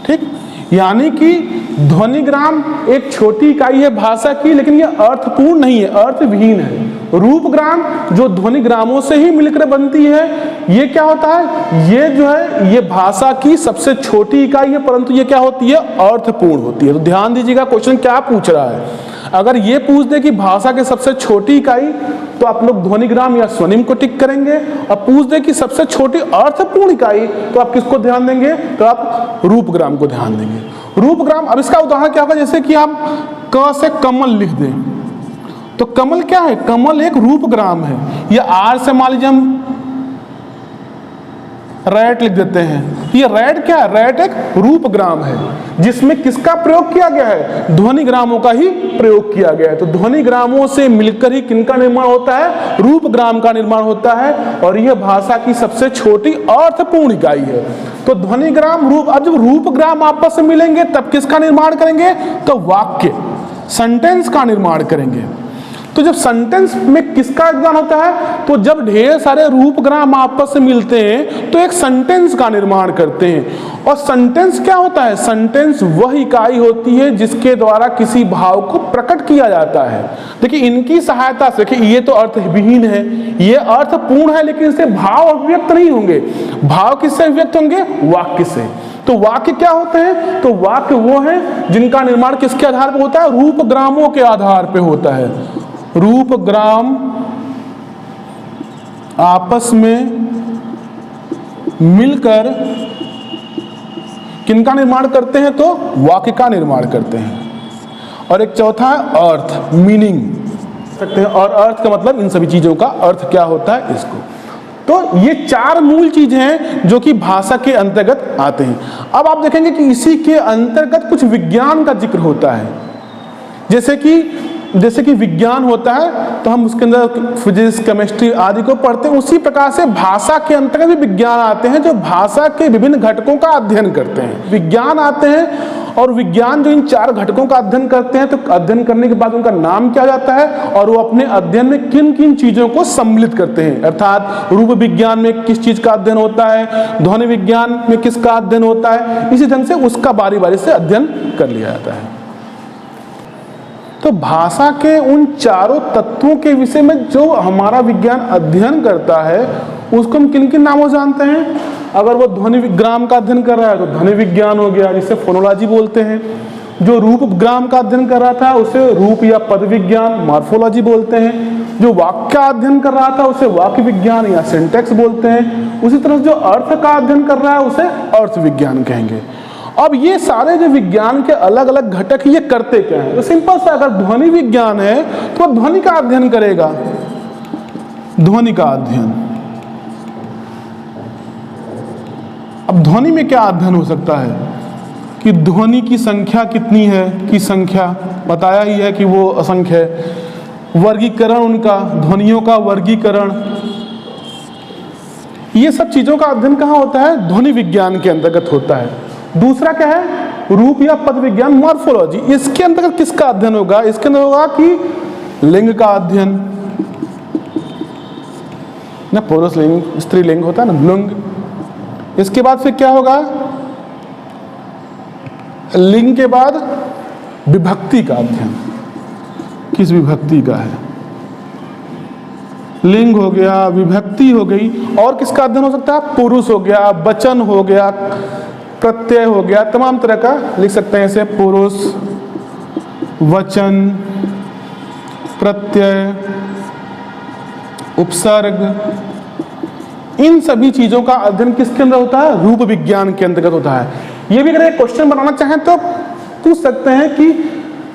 ठीक, यानी कि ध्वनिग्राम एक छोटी इकाई है भाषा की, लेकिन यह अर्थपूर्ण नहीं है, अर्थ विहीन है। रूपग्राम जो ध्वनिग्रामों से ही मिलकर बनती है, ये क्या होता है, ये जो है ये भाषा की सबसे छोटी इकाई है, परंतु ये क्या होती है, अर्थपूर्ण होती है। तो ध्यान दीजिएगा क्वेश्चन क्या पूछ रहा है। अगर ये पूछ दे कि भाषा की सबसे छोटी इकाई, तो आप लोग ध्वनिग्राम या स्वनिम को टिक करेंगे। और पूछ दे कि सबसे छोटी अर्थपूर्ण इकाई, तो आप किसको ध्यान देंगे, तो आप रूपग्राम को ध्यान देंगे। रूपग्राम, अब इसका उदाहरण क्या होगा, जैसे कि हम क से कमल लिख दें, तो कमल क्या है, कमल एक रूपग्राम है। या आर से मान लीजिए हम रैट लिख देते हैं, ये रैट क्या है, रैट एक रूपग्राम है जिसमें किसका प्रयोग किया गया है, ध्वनिग्रामों का ही प्रयोग किया गया है। तो ध्वनिग्रामों से मिलकर ही किनका निर्माण होता है, रूपग्राम का निर्माण होता है, और यह भाषा की सबसे छोटी अर्थपूर्ण इकाई है। तो ध्वनिग्राम, रूप, अब जब रूपग्राम आपस में मिलेंगे तब किसका निर्माण करेंगे, तो वाक्य, सेंटेंस का निर्माण करेंगे। तो जब सेंटेंस में किसका योगदान होता है, तो जब ढेर सारे रूपग्राम आपस में मिलते हैं तो एक सेंटेंस का निर्माण करते हैं। और सेंटेंस क्या होता है, सेंटेंस वह इकाई होती है जिसके द्वारा किसी भाव को प्रकट किया जाता है। देखिए इनकी सहायता से, देखिए ये तो अर्थविहीन है, ये अर्थपूर्ण है, लेकिन इससे भाव अभिव्यक्त नहीं होंगे। भाव किससे अभिव्यक्त होंगे, वाक्य से। तो वाक्य क्या होते हैं, तो वाक्य वो है जिनका निर्माण किसके आधार पर होता है, रूपग्रामों के आधार पर होता है। रूपग्राम आपस में मिलकर किनका निर्माण करते हैं, तो वाक्य का निर्माण करते हैं। और एक चौथा है अर्थ, मीनिंग सकते हैं। और अर्थ का मतलब इन सभी चीजों का अर्थ क्या होता है, इसको। तो ये 4 मूल चीजें हैं जो कि भाषा के अंतर्गत आते हैं। अब आप देखेंगे कि इसी के अंतर्गत कुछ विज्ञान का जिक्र होता है। जैसे कि विज्ञान होता है तो हम उसके अंदर फिजिक्स, केमिस्ट्री आदि को पढ़ते हैं, उसी प्रकार से भाषा के अंतर्गत भी विज्ञान आते हैं जो भाषा के विभिन्न घटकों का अध्ययन करते हैं। विज्ञान आते हैं और विज्ञान जो इन 4 घटकों का अध्ययन करते हैं, तो अध्ययन करने के बाद उनका नाम क्या जाता है और वो अपने अध्ययन में किन किन चीजों को सम्मिलित करते हैं। अर्थात रूप विज्ञान में किस चीज का अध्ययन होता है, ध्वनि विज्ञान में किसका अध्ययन होता है, इसी ढंग से उसका बारी बारी से अध्ययन कर लिया जाता है। तो भाषा के उन 4 तत्वों के विषय में जो हमारा विज्ञान अध्ययन करता है उसको हम किन किन नामों जानते हैं। अगर वो ध्वनि ग्राम का अध्ययन कर रहा है तो ध्वनि विज्ञान हो गया, जिसे फोनोलॉजी बोलते हैं। जो रूप ग्राम का अध्ययन कर रहा था उसे रूप या पद विज्ञान, मॉर्फोलॉजी बोलते हैं। जो वाक्य का अध्ययन कर रहा था उसे वाक्य विज्ञान या सिंटैक्स बोलते हैं। उसी तरह जो अर्थ का अध्ययन कर रहा है उसे अर्थ विज्ञान कहेंगे। अब ये सारे जो विज्ञान के अलग अलग घटक ये करते क्या हैं? तो सिंपल सा, अगर ध्वनि विज्ञान है तो वह ध्वनि का अध्ययन करेगा, ध्वनि का अध्ययन। अब ध्वनि में क्या अध्ययन हो सकता है कि ध्वनि की संख्या कितनी है, की संख्या बताया ही है कि वो असंख्य है। वर्गीकरण, उनका ध्वनियों का वर्गीकरण, ये सब चीजों का अध्ययन कहाँ होता है? ध्वनि विज्ञान के अंतर्गत होता है। दूसरा क्या है? रूप या पद विज्ञान, मॉर्फोलॉजी। इसके अंतर्गत किसका अध्ययन होगा? इसके अंदर होगा कि लिंग का अध्ययन, ना पुरुष लिंग, स्त्रीलिंग होता है ना, लिंग। इसके बाद फिर क्या होगा? लिंग के बाद विभक्ति का अध्ययन, किस विभक्ति का है। लिंग हो गया, विभक्ति हो गई, और किसका अध्ययन हो सकता है? पुरुष हो गया, वचन हो गया, प्रत्यय हो गया, तमाम तरह का लिख सकते हैं इसे। पुरुष, वचन, प्रत्यय, उपसर्ग, इन सभी चीजों का अध्ययन किसके अंदर होता है? रूप विज्ञान के अंतर्गत होता है। ये भी अगर एक क्वेश्चन बनाना चाहें तो पूछ सकते हैं कि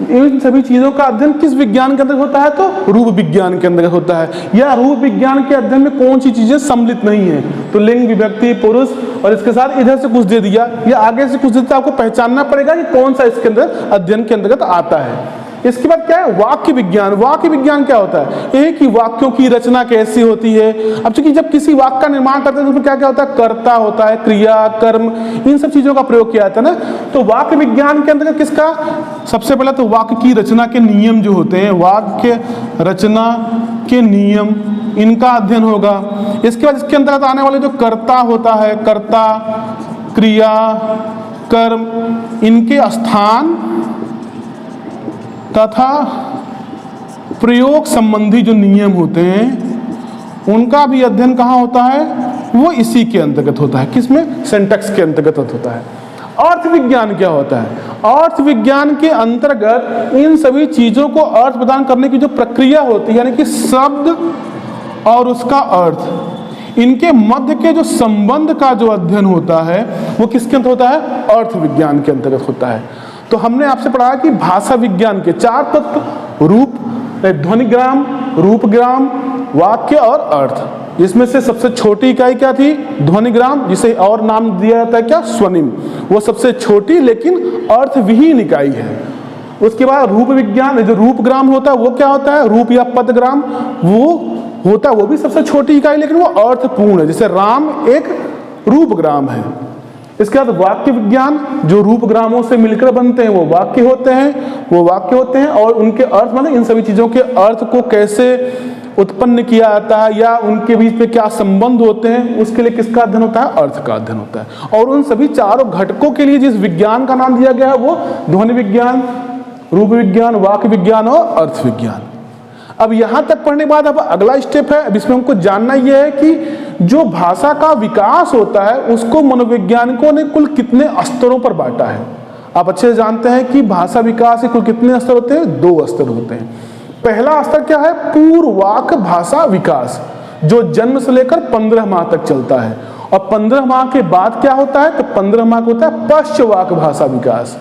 इन सभी चीजों का अध्ययन किस विज्ञान के अंदर होता है? तो रूप विज्ञान के अंदर होता है। या रूप विज्ञान के अध्ययन में कौन सी चीजें सम्मिलित नहीं है? तो लिंग, विभक्ति, पुरुष, और इसके साथ इधर से कुछ दे दिया या आगे से कुछ दे दिया, आपको पहचानना पड़ेगा कि कौन सा इसके अंदर अध्ययन के अंतर्गत आता है। इसके बाद क्या है? वाक्य विज्ञान। वाक्य विज्ञान क्या होता है? एक ही वाक्यों की रचना कैसी होती है। अब चूंकि जब किसी वाक्य का निर्माण करते हैं तो उसमें क्या क्या होता है? कर्ता होता है, क्रिया, कर्म, इन सब चीजों का प्रयोग किया जाता है ना। तो वाक्य विज्ञान के अंतर्गत किसका? सबसे पहले तो वाक्य की रचना के नियम जो होते हैं, वाक्य रचना के नियम, इनका अध्ययन होगा। इसके बाद इसके अंतर्गत आने वाले जो कर्ता होता है, कर्ता, क्रिया, कर्म, इनके स्थान तथा प्रयोग संबंधी जो नियम होते हैं उनका भी अध्ययन कहाँ होता है? वो इसी के अंतर्गत होता है। किसमें? सिंटैक्स के अंतर्गत होता है। अर्थ विज्ञान क्या होता है? अर्थ विज्ञान के अंतर्गत इन सभी चीजों को अर्थ प्रदान करने की जो प्रक्रिया होती है, यानी कि शब्द और उसका अर्थ, इनके मध्य के जो संबंध का जो अध्ययन होता है वो किसके अंतर्गत होता है? अर्थ विज्ञान के अंतर्गत होता है। तो हमने आपसे पढ़ा कि भाषा विज्ञान के 4 तत्व, रूप, ध्वनिग्राम, रूपग्राम, वाक्य और अर्थ। इसमें से सबसे छोटी इकाई क्या थी? ध्वनिग्राम, जिसे और नाम दिया जाता है क्या? स्वनिम। वो सबसे छोटी लेकिन अर्थविहीन इकाई है। उसके बाद रूप विज्ञान, जो रूपग्राम होता है वो क्या होता है? रूप या पदग्राम वो होता है, वो भी सबसे छोटी इकाई लेकिन वो अर्थपूर्ण है। जैसे राम एक रूपग्राम है। इसके बाद वाक्य विज्ञान, जो रूप ग्रामों से मिलकर बनते हैं वो वाक्य होते हैं, और उनके अर्थ मतलब इन सभी चीजों के अर्थ को कैसे उत्पन्न किया जाता है या उनके बीच में क्या संबंध होते हैं, उसके लिए किसका अध्ययन होता है? अर्थ का अध्ययन होता है। और उन सभी 4 घटकों के लिए जिस विज्ञान का नाम दिया गया है वो ध्वनि विज्ञान, रूप विज्ञान, वाक्य विज्ञान और अर्थ विज्ञान। अब यहां तक पढ़ने के बाद अब अगला स्टेप है, अब इसमें हमको जानना यह है कि जो भाषा का विकास होता है उसको मनोवैज्ञानिकों ने कुल कितने स्तरों पर बांटा है। आप अच्छे से जानते हैं कि भाषा विकास के कुल कितने स्तर होते हैं? 2 स्तर होते हैं। पहला स्तर क्या है? पूर्ववाक भाषा विकास, जो जन्म से लेकर 15 माह तक चलता है। और 15 माह के बाद क्या होता है? तो 15 माह का होता है पश्चवाक भाषा विकास।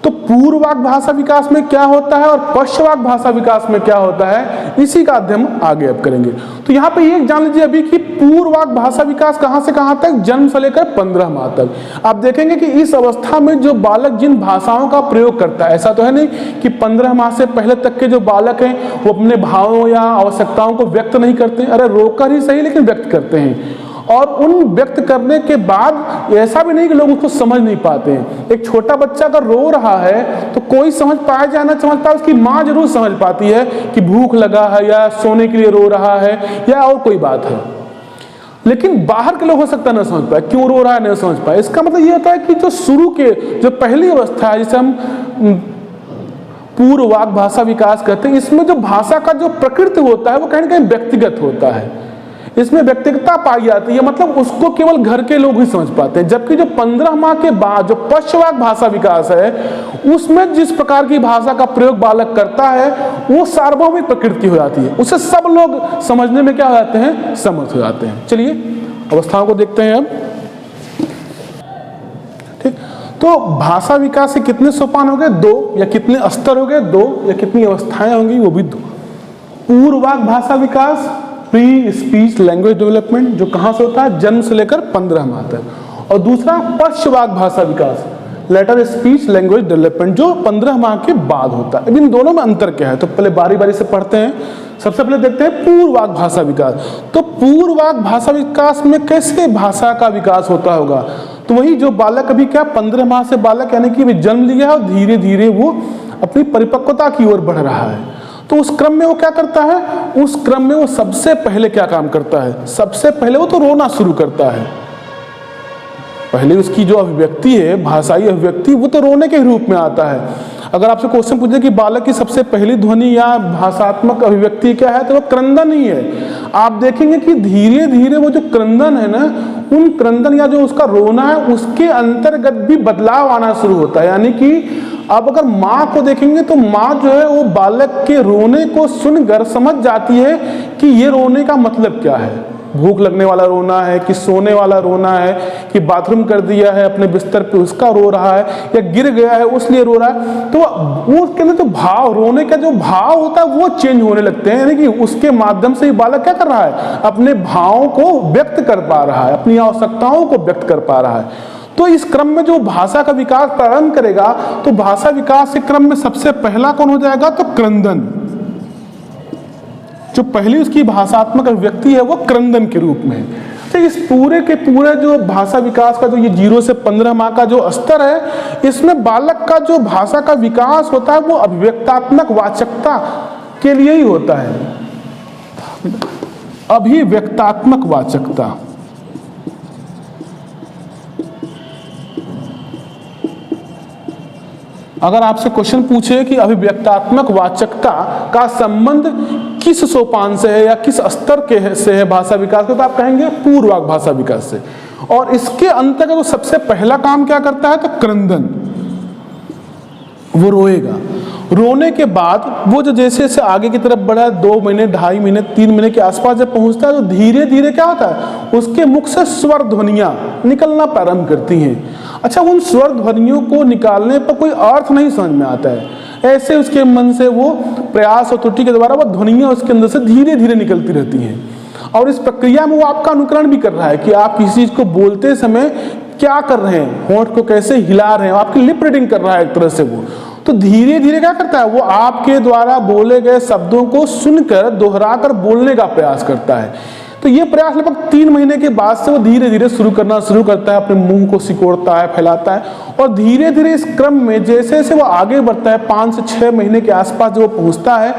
तो पूर्ववाक भाषा विकास में क्या होता है और पश्चवाक भाषा विकास में क्या होता है, इसी का अध्ययन हम आगे अब करेंगे। तो यहाँ पे ये जान लीजिए अभी कि पूर्ववाक भाषा विकास कहाँ से कहाँ तक, जन्म से लेकर 15 माह तक। आप देखेंगे कि इस अवस्था में जो बालक जिन भाषाओं का प्रयोग करता है, ऐसा तो है नहीं कि 15 माह से पहले तक के जो बालक हैं वो अपने भावों या आवश्यकताओं को व्यक्त नहीं करते, अरे रोककर ही सही लेकिन व्यक्त करते हैं। और उन व्यक्त करने के बाद ऐसा भी नहीं कि लोग उसको समझ नहीं पाते हैं। एक छोटा बच्चा अगर रो रहा है तो कोई समझ पाए या ना समझ पाए, उसकी माँ जरूर समझ पाती है कि भूख लगा है या सोने के लिए रो रहा है या और कोई बात है। लेकिन बाहर के लोग हो सकता है ना समझ पाए, क्यों रो रहा है नहीं समझ पाए। इसका मतलब ये होता है कि जो शुरू के जो पहली अवस्था है जिसे हम पूर्ववाक भाषा विकास कहते हैं, इसमें जो भाषा का जो प्रकृति होता है वो कहीं ना कहीं व्यक्तिगत होता है, इसमें व्यक्तिगतता पाई जाती है, मतलब उसको केवल घर के लोग ही समझ पाते हैं। जबकि जो 15 माह के बाद जो पश्चवाक भाषा विकास है उसमें जिस प्रकार की भाषा का प्रयोग बालक करता है वो सार्वभौमिक प्रकृति हो जाती है, उसे सब लोग समझने में क्या हो जाते हैं, समर्थ हो जाते हैं। चलिए अवस्थाओं को देखते हैं अब। ठीक, तो भाषा विकास के कितने सोपान हो गए, 2, या कितने स्तर हो गए, 2, या कितनी अवस्थाएं होंगी वो भी 2। पूर्ववाक भाषा विकास, प्री स्पीच लैंग्वेज डेवलपमेंट, जो कहां से होता है, जन्म से लेकर 15 माह तक। और दूसरा पश्चवाक भाषा विकास, लेटर स्पीच लैंग्वेज डेवलपमेंट, जो 15 माह के बाद होता है। अब इन दोनों में अंतर क्या है, तो पहले बारी बारी से पढ़ते हैं। सबसे पहले देखते हैं पूर्ववाक भाषा विकास। तो पूर्ववाक भाषा विकास में कैसे भाषा का विकास होता होगा, तो वही जो बालक अभी क्या 15 माह से बालक यानी कि जन्म लिया है और धीरे धीरे वो अपनी परिपक्वता की ओर बढ़ रहा है। तो उस क्रम में वो क्या करता है, उस क्रम में वो सबसे पहले क्या काम करता है, सबसे पहले वो तो रोना शुरू करता है। पहले उसकी जो अभिव्यक्ति है, भाषाई अभिव्यक्ति, वो तो रोने के रूप में आता है। अगर आपसे क्वेश्चन पूछे कि बालक की सबसे पहली ध्वनि या भाषात्मक अभिव्यक्ति क्या है, तो वो क्रंदन ही है। आप देखेंगे कि धीरे धीरे वो जो क्रंदन है ना, उन क्रंदन या जो उसका रोना है उसके अंतर्गत भी बदलाव आना शुरू होता है। यानी कि अब अगर माँ को देखेंगे तो माँ जो है वो बालक के रोने को सुनकर समझ जाती है कि ये रोने का मतलब क्या है, भूख लगने वाला रोना है कि सोने वाला रोना है कि बाथरूम कर दिया है अपने बिस्तर पे उसका रो रहा है या गिर गया है उसलिए रो रहा है। तो वो उसके अंदर जो भाव, रोने का जो भाव होता है वो चेंज होने लगते हैं। यानी कि उसके माध्यम से बालक क्या कर रहा है, अपने भावों को व्यक्त कर पा रहा है, अपनी आवश्यकताओं को व्यक्त कर पा रहा है। तो इस क्रम में जो भाषा का विकास प्रारंभ करेगा, तो भाषा विकास के क्रम में सबसे पहला कौन हो जाएगा, तो क्रंदन। जो पहली उसकी भाषात्मक अभिव्यक्ति है वो क्रंदन के रूप में है। तो इस पूरे के पूरे जो भाषा विकास का जो ये 0 से 15 माह का जो स्तर है, इसमें बालक का जो भाषा का विकास होता है वो अभिव्यक्तात्मक वाचकता के लिए ही होता है। अभिव्यक्तात्मक वाचकता, अगर आपसे क्वेश्चन पूछे कि अभिव्यक्तात्मक वाचकता का संबंध किस सोपान से है या किस स्तर के से है भाषा विकास के, तो आप कहेंगे पूर्ववाक भाषा विकास से। और इसके अंतर्गत वो सबसे पहला काम क्या करता है, तो क्रंदन। वो रोएगा, रोने के बाद वो जो जैसे जैसे आगे की तरफ बढ़ा, 2 महीने 2.5 महीने 3 महीने के आसपास जब पहुंचता है तो धीरे धीरे क्या होता है, उसके मुख से स्वर ध्वनियां निकलना प्रारंभ करती हैं। अच्छा, उन स्वर ध्वनियों को निकालने पर कोई अर्थ नहीं समझ में आता है, ऐसे उसके मन से वो प्रयास और त्रुटि के द्वारा वो ध्वनियां उसके अंदर से धीरे धीरे निकलती रहती हैं। और इस प्रक्रिया में वो आपका अनुकरण भी कर रहा है कि आप किसी चीज को बोलते समय क्या कर रहे हैं, होंठ को कैसे हिला रहे हैं, आपकी लिप रीडिंग कर रहा है एक तरह से वो। तो धीरे धीरे क्या करता है, वो आपके द्वारा बोले गए शब्दों को सुनकर दोहराकर बोलने का प्रयास करता है। तो ये प्रयास लगभग 3 महीने के बाद से वो धीरे धीरे शुरू करता है, अपने मुंह को सिकोड़ता है, फैलाता है। और धीरे धीरे इस क्रम में जैसे जैसे वो आगे बढ़ता है, 5 से 6 महीने के आसपास जब वो पहुंचता है,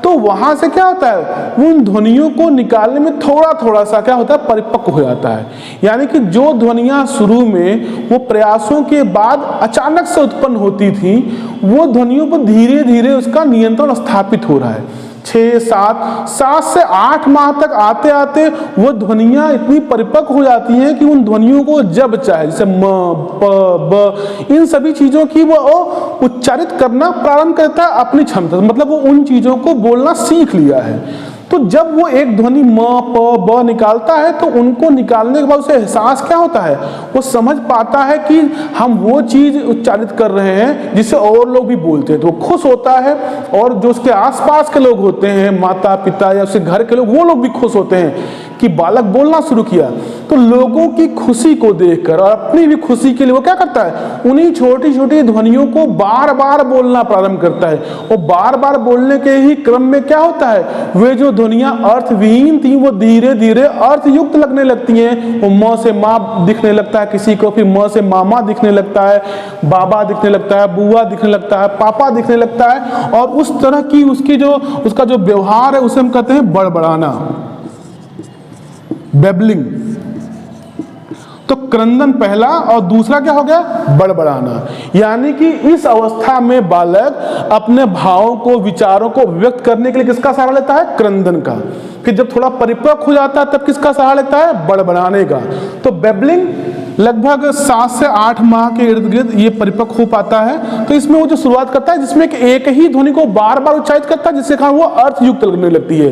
तो वहां से क्या होता है, उन ध्वनियों को निकालने में थोड़ा थोड़ा सा क्या होता है, परिपक्व हो जाता है। यानी कि जो ध्वनियां शुरू में वो प्रयासों के बाद अचानक से उत्पन्न होती थी, वो ध्वनियों पर धीरे धीरे उसका नियंत्रण स्थापित हो रहा है। 7 से 8 माह तक आते आते वो ध्वनियां इतनी परिपक्व हो जाती हैं कि उन ध्वनियों को जब चाहे, जैसे म, प, ब, इन सभी चीजों की वो उच्चारित करना प्रारंभ करता है अपनी क्षमता, मतलब वो उन चीजों को बोलना सीख लिया है। तो जब वो एक ध्वनि म प ब निकालता है तो उनको निकालने के बाद उसे एहसास क्या होता है, वो समझ पाता है कि हम वो चीज उच्चारित कर रहे हैं जिसे और लोग भी बोलते हैं, तो वो खुश होता है। और जो उसके आसपास के लोग होते हैं, माता पिता या उसके घर के लोग, वो लोग भी खुश होते हैं कि बालक बोलना शुरू किया। तो लोगों की खुशी को देखकर और अपनी भी खुशी के लिए वो क्या करता है, उन्हीं छोटी छोटी ध्वनियों को बार बार बोलना प्रारंभ करता है। और बार बार बोलने के ही क्रम में क्या होता है, वे जो ध्वनियां अर्थविहीन थी वो धीरे धीरे अर्थयुक्त लगने लगती हैं। वो म से माँ दिखने लगता है किसी को, फिर म से मामा दिखने लगता है, बाबा दिखने लगता है, बुआ दिखने लगता है, पापा दिखने लगता है। और उस तरह की उसका जो व्यवहार है उसे हम कहते हैं बड़बड़ाना, बेबलिंग। तो क्रंदन पहला और दूसरा क्या हो गया, बड़बड़ाना। यानी कि इस अवस्था में बालक अपने भावों को, विचारों को व्यक्त करने के लिए किसका सहारा लेता है, क्रंदन का। फिर जब थोड़ा परिपक्व हो जाता है तब किसका सहारा लेता है, बड़बड़ाने का। तो बेबलिंग लगभग 7 से 8 माह के इर्द गिर्द ये परिपक्व हो पाता है। तो इसमें वो जो शुरुआत करता है जिसमें एक ही ध्वनि को बार बार उच्चारित करता है, जिससे कारण वो अर्थयुक्त लगने लगती है,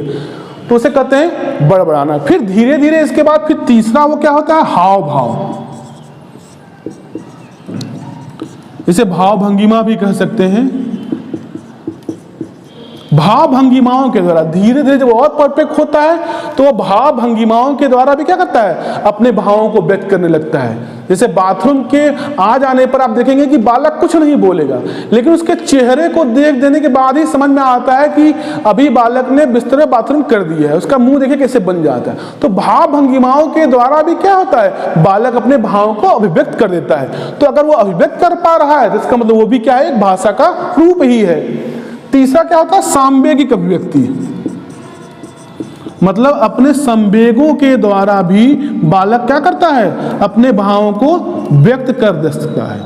तो उसे कहते हैं बड़बड़ाना। फिर धीरे धीरे इसके बाद फिर तीसरा वो क्या होता है, हाव भाव। इसे भाव भंगिमा भी कह सकते हैं। भाव भंगिमाओं के द्वारा धीरे धीरे जब और परफेक्ट होता है तो वह भाव भंगिमाओं के द्वारा भी क्या करता है, अपने भावों को व्यक्त करने लगता है। जैसे बाथरूम के आ जाने पर आप देखेंगे कि बालक कुछ नहीं बोलेगा, लेकिन उसके चेहरे को देख देने के बाद ही समझ में आता है कि अभी बालक ने बिस्तर में बाथरूम कर दिया है। उसका मुंह देखिए कैसे बन जाता है। तो भाव भंगिमाओं के द्वारा भी क्या होता है, बालक अपने भावों को अभिव्यक्त कर देता है। तो अगर वो अभिव्यक्त कर पा रहा है तो इसका मतलब वो भी क्या है, एक भाषा का रूप ही है। तीसरा क्या होता है, सांवेगिक अभिव्यक्ति। मतलब अपने संवेगों के द्वारा भी बालक क्या करता है, अपने भावों को व्यक्त कर दे सकता है।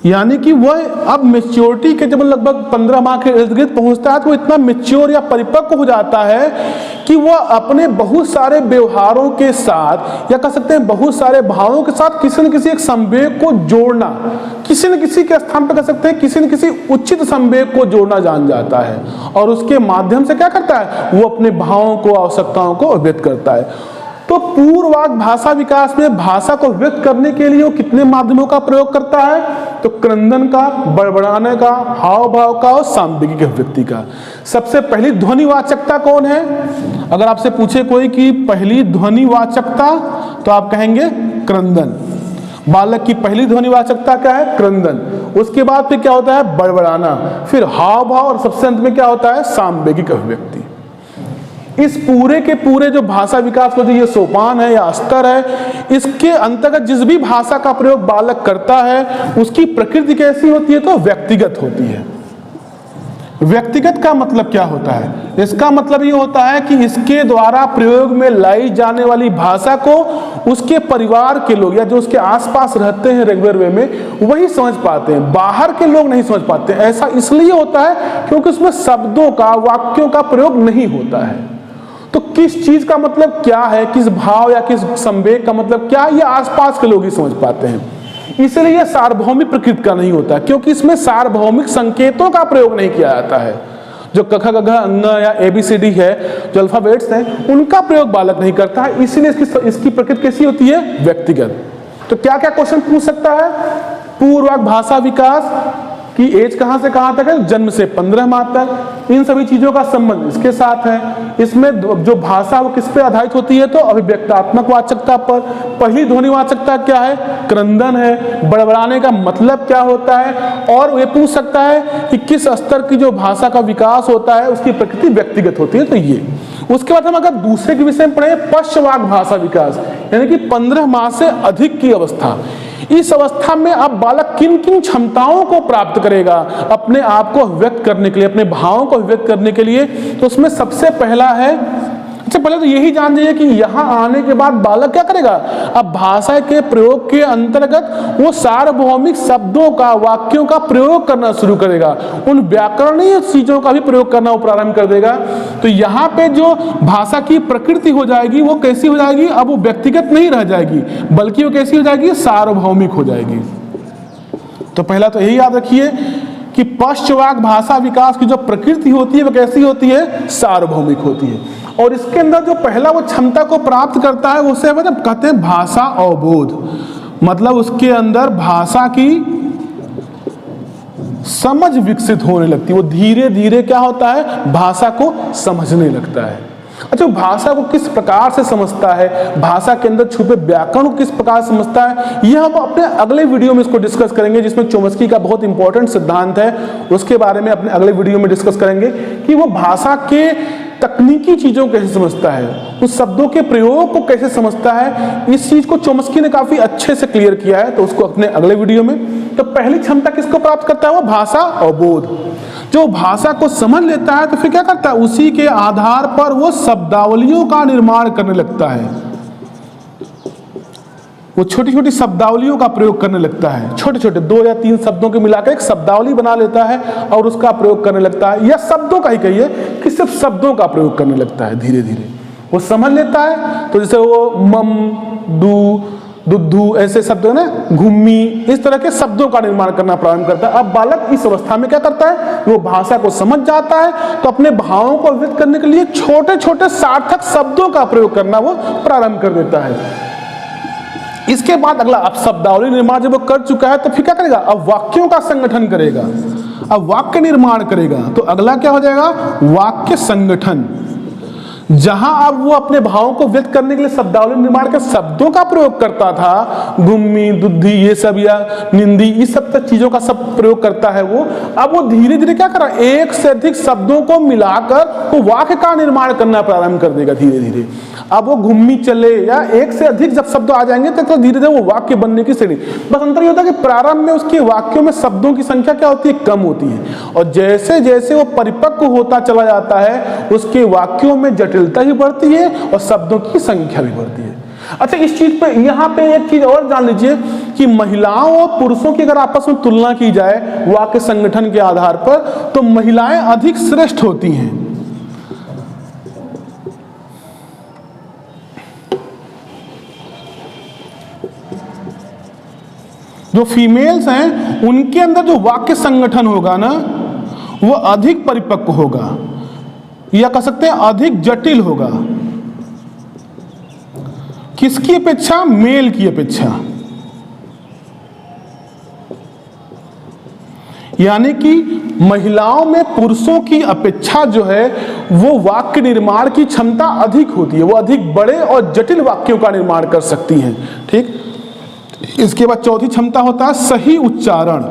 यानी कि वह अब मेच्योरिटी के जब लगभग 15 माह के इर्द गिर्द पहुंचता है तो वो इतना मेच्योर या परिपक्व हो जाता है कि वह अपने बहुत सारे व्यवहारों के साथ, या कह सकते हैं बहुत सारे भावों के साथ, किसी न किसी एक संवेग को जोड़ना, किसी न किसी के स्थान पर कह सकते हैं किसी न किसी उचित संवेग को जोड़ना जान जाता है। और उसके माध्यम से क्या करता है, वो अपने भावों को, आवश्यकताओं को व्यक्त करता है। तो पूर्ववाक भाषा विकास में भाषा को व्यक्त करने के लिए वो कितने माध्यमों का प्रयोग करता है, तो क्रंदन का, बड़बड़ाने का, हाव भाव का और सांवेगिक अभिव्यक्ति का। सबसे पहली ध्वनिवाचकता कौन है, अगर आपसे पूछे कोई कि पहली ध्वनिवाचकता, तो आप कहेंगे क्रंदन। बालक की पहली ध्वनिवाचकता क्या है, क्रंदन। उसके बाद फिर क्या होता है, बड़बड़ाना, फिर हाव भाव, और सबसे अंत में क्या होता है, सांवेगिक अभिव्यक्ति। इस पूरे के पूरे जो भाषा विकास का जो ये सोपान है या स्तर है, इसके अंतर्गत जिस भी भाषा का प्रयोग बालक करता है उसकी प्रकृति कैसी होती है, तो व्यक्तिगत होती है। व्यक्तिगत का मतलब क्या होता है, इसका मतलब ये होता है कि इसके द्वारा प्रयोग में लाई जाने वाली भाषा को उसके परिवार के लोग या जो उसके आसपास रहते हैं रेगुलर वे में, वही समझ पाते हैं, बाहर के लोग नहीं समझ पाते। ऐसा इसलिए होता है क्योंकि उसमें शब्दों का, वाक्यों का प्रयोग नहीं होता है। तो किस चीज का मतलब क्या है, किस भाव या किस संवेग का मतलब क्या है, ये आसपास के लोग ही समझ पाते हैं। इसलिए यह सार्वभौमिक प्रकृति का नहीं होता, क्योंकि इसमें सार्वभौमिक संकेतों का प्रयोग नहीं किया जाता है। जो क ख ग घ अ या ABCD है, जो अल्फाबेट्स हैं, उनका प्रयोग बालक नहीं करता है। इसीलिए इसकी प्रकृति कैसी होती है, व्यक्तिगत। तो क्या क्या क्वेश्चन पूछ सकता है, पूर्ववाक भाषा विकास की एज कहां से कहां तक है, जन्म से 15 माह तक। इन सभी चीजों का संबंध इसके साथ है। इसमें जो भाषा वो किस पे आधारित होती है, तो अभिव्यक्तात्मक वाचकता पर। पहली ध्वनिवाचकता क्या है, क्रंदन है। बड़बड़ाने का मतलब क्या होता है, और ये पूछ सकता है कि किस स्तर की जो भाषा का विकास होता है उसकी प्रकृति व्यक्तिगत होती है, तो ये। उसके बाद हम अगर दूसरे के विषय में पढ़े, पश्चवाक भाषा विकास, यानी कि 15 माह से अधिक की अवस्था। इस अवस्था में अब बालक किन किन क्षमताओं को प्राप्त करेगा अपने आप को व्यक्त करने के लिए, अपने भावों को व्यक्त करने के लिए, तो उसमें सबसे पहला है, सबसे पहले तो यही जान जाइए कि यहाँ आने के बाद बालक क्या करेगा, अब भाषा के प्रयोग के अंतर्गत वो सार्वभौमिक शब्दों का, वाक्यों का प्रयोग करना शुरू करेगा। उन व्याकरणीय चीजों का भी प्रयोग करना वो प्रारंभ कर देगा। तो यहाँ पे जो भाषा की प्रकृति हो जाएगी वो कैसी हो जाएगी, अब वो व्यक्तिगत नहीं रह जाएगी, बल्कि वो कैसी हो जाएगी, सार्वभौमिक हो जाएगी। तो पहला तो यही याद रखिए कि पश्चवाक भाषा विकास की जो प्रकृति होती है वो कैसी होती है, सार्वभौमिक होती है। और इसके अंदर जो पहला वो क्षमता को प्राप्त करता है उसे मतलब कहते हैं भाषा अवबोध, मतलब उसके अंदर भाषा की समझ विकसित होने लगती है। वो धीरे धीरे क्या होता है, भाषा को समझने लगता है। अच्छा, भाषा को किस प्रकार से समझता है, भाषा के अंदर छुपे व्याकरण को किस प्रकार से समझता है, यह हम अपने अगले वीडियो में इसको डिस्कस करेंगे, जिसमें चोम्स्की का बहुत इंपॉर्टेंट सिद्धांत है, उसके बारे में अपने अगले वीडियो में डिस्कस करेंगे कि वो भाषा के तकनीकी चीजों को कैसे समझता है, उस शब्दों के प्रयोग को कैसे समझता है। इस चीज को चोम्स्की ने काफी अच्छे से क्लियर किया है, तो उसको अपने अगले वीडियो में। तो पहली क्षमता किसको प्राप्त करता है, वो भाषा अवबोध। जो भाषा को समझ लेता है तो फिर क्या करता है, उसी के आधार पर वो शब्दावलियों का निर्माण करने लगता है। वो छोटी छोटी शब्दावलियों का प्रयोग करने लगता है, छोटे छोटे 2 या 3 शब्दों के मिलाकर एक शब्दावली बना लेता है और उसका प्रयोग करने लगता है, या शब्दों का ही कहिए कि सिर्फ शब्दों का प्रयोग करने लगता है। धीरे धीरे वो समझ लेता है, तो जैसे वो मम, दू, दुद्धू ऐसे शब्द है ना, घुम्मी, इस तरह के शब्दों का निर्माण करना प्रारंभ करता है। अब बालक इस अवस्था में क्या करता है, वो भाषा को समझ जाता है, तो अपने भावों को व्यक्त करने के लिए छोटे छोटे सार्थक शब्दों का प्रयोग करना वो प्रारंभ कर देता है। इसके बाद अगला, अब शब्दावली निर्माण जब वो कर चुका है तो फिर क्या करेगा, अब वाक्यों का संगठन करेगा, अब वाक्य निर्माण करेगा। तो अगला क्या हो जाएगा, वाक्य संगठन, जहां अब वो अपने भावों को व्यक्त करने के लिए शब्दावली निर्माण के शब्दों का प्रयोग करता था, गुम्मी, दुद्धि, ये सब, या निंदी, इस सब तक चीजों का सब प्रयोग करता है वो। अब वो धीरे धीरे क्या कर रहा है, एक से अधिक शब्दों को मिलाकर वो वाक्य का निर्माण करना प्रारंभ कर देगा धीरे धीरे। अब वो घुम्मी चले या एक से अधिक जब शब्द आ जाएंगे तो धीरे धीरे वो वाक्य बनने की श्रेणी। बस अंतर ये होता है कि प्रारंभ में उसके वाक्यों में शब्दों की संख्या क्या होती है, कम होती है, और जैसे जैसे वो परिपक्व होता चला जाता है उसके वाक्यों में जटिलता ही बढ़ती है और शब्दों की संख्या भी बढ़ती है। अच्छा, इस चीज पे यहाँ पे एक चीज और जान लीजिए कि महिलाओं और पुरुषों की अगर आपस में तुलना की जाए वाक्य संगठन के आधार पर, तो महिलाएं अधिक श्रेष्ठ होती हैं। जो फीमेल्स हैं उनके अंदर जो वाक्य संगठन होगा ना, वो अधिक परिपक्व होगा, या कह सकते हैं अधिक जटिल होगा। किसकी अपेक्षा, मेल की अपेक्षा। यानी कि महिलाओं में पुरुषों की अपेक्षा जो है वो वाक्य निर्माण की क्षमता अधिक होती है, वो अधिक बड़े और जटिल वाक्यों का निर्माण कर सकती हैं। ठीक, इसके बाद चौथी क्षमता होता है सही उच्चारण।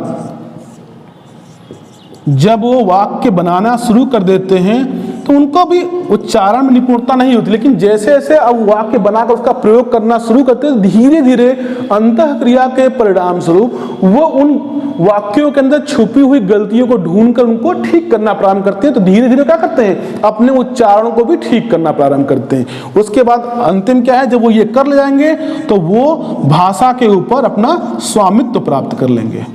जब वो वाक्य बनाना शुरू कर देते हैं तो उनको भी उच्चारण में निपुणता नहीं होती, लेकिन जैसे जैसे अब वाक्य बनाकर उसका प्रयोग करना शुरू करते हैं, धीरे धीरे अंतःक्रिया के परिणाम स्वरूप वो उन वाक्यों के अंदर छुपी हुई गलतियों को ढूंढकर उनको ठीक करना प्रारंभ करते हैं। तो धीरे धीरे क्या करते हैं, अपने उच्चारणों को भी ठीक करना प्रारंभ करते हैं। उसके बाद अंतिम क्या है, जब वो ये कर ले जाएंगे तो वो भाषा के ऊपर अपना स्वामित्व प्राप्त कर लेंगे।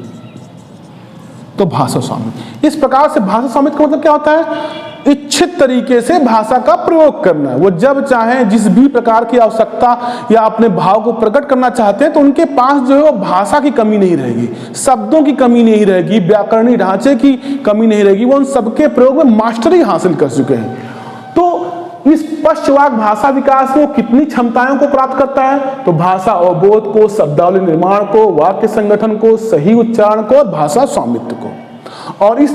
तो भाषा स्वामित्व, इस प्रकार से भाषा स्वामित्व का मतलब क्या होता है, इच्छित तरीके से भाषा का प्रयोग करना। वो जब चाहे जिस भी प्रकार की आवश्यकता या अपने भाव को प्रकट करना चाहते हैं तो उनके पास जो है वो भाषा की कमी नहीं रहेगी, शब्दों की कमी नहीं रहेगी, व्याकरणिक ढांचे की कमी नहीं रहेगी, वो उन सबके प्रयोग में मास्टरी हासिल कर चुके हैं। तो इस पश्चवाक भाषा विकास में कितनी क्षमताओं को प्राप्त करता है, तो भाषा अवबोध को, शब्दावली निर्माण को, वाक्य संगठन को, सही उच्चारण को और भाषा स्वामित्व को। और इस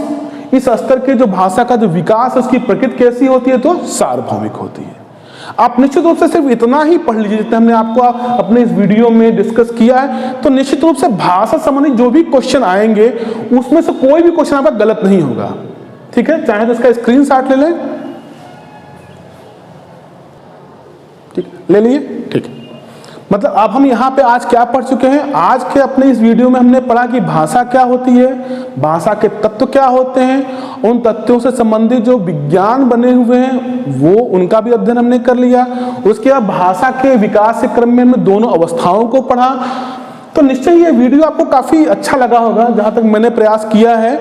स्तर के जो भाषा का जो विकास है उसकी प्रकृति कैसी होती है, तो सार्वभौमिक होती है। आप निश्चित रूप से सिर्फ इतना ही पढ़ लीजिए जितना हमने आपको अपने इस वीडियो में डिस्कस किया है, तो निश्चित रूप से भाषा संबंधी जो भी क्वेश्चन आएंगे उसमें से कोई भी क्वेश्चन आपका गलत नहीं होगा। ठीक है, चाहे तो इसका स्क्रीनशॉट ले लें, ठीक, ले लिए, ठीक। मतलब अब हम यहाँ पे आज क्या पढ़ चुके हैं, आज के अपने इस वीडियो में हमने पढ़ा कि भाषा क्या होती है, भाषा के तत्व क्या होते हैं, उन तत्वों से संबंधित जो विज्ञान बने हुए हैं वो उनका भी अध्ययन हमने कर लिया। उसके बाद भाषा के विकास के क्रम में हमने दोनों अवस्थाओं को पढ़ा। तो निश्चय ये वीडियो आपको काफी अच्छा लगा होगा जहां तक मैंने प्रयास किया है।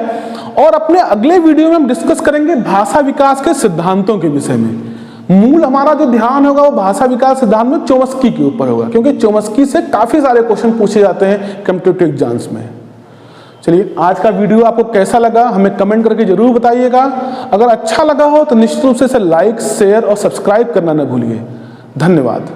और अपने अगले वीडियो में हम डिस्कस करेंगे भाषा विकास के सिद्धांतों के विषय में। मूल हमारा जो ध्यान होगा वो भाषा विकास सिद्धांत में चोम्स्की के ऊपर होगा, क्योंकि चोम्स्की से काफी सारे क्वेश्चन पूछे जाते हैं कॉम्पिटिटिव एग्जाम्स में। चलिए, आज का वीडियो आपको कैसा लगा हमें कमेंट करके जरूर बताइएगा। अगर अच्छा लगा हो तो निश्चित रूप से इसे लाइक, शेयर और सब्सक्राइब करना न भूलिए। धन्यवाद।